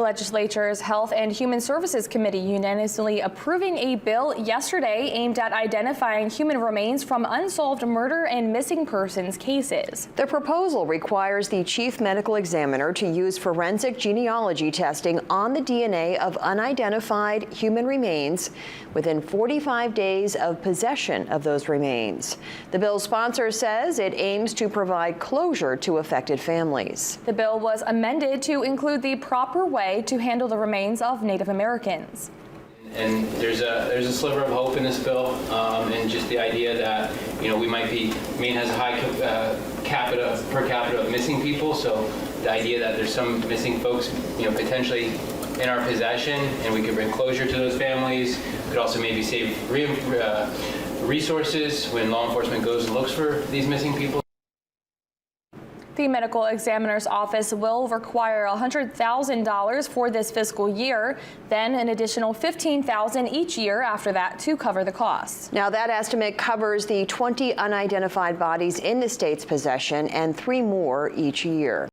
Legislature's Health and Human Services Committee unanimously approving a bill yesterday aimed at identifying human remains from unsolved murder and missing persons cases. The proposal requires the chief medical examiner to use forensic genealogy testing on the DNA of unidentified human remains within 45 days of possession of those remains. The bill's sponsor says it aims to provide closure to affected families. The bill was amended to include the proper way to handle the remains of Native Americans. And there's a sliver of hope in this bill, and just the idea that we might be. Maine has a high per capita of missing people, so the idea that there's some missing folks potentially in our possession, and we could bring closure to those families. Could also maybe save resources when law enforcement goes and looks for these missing people. The medical examiner's office will require $100,000 for this fiscal year, then an additional $15,000 each year after that to cover the costs. Now that estimate covers the 20 unidentified bodies in the state's possession and 3 more each year.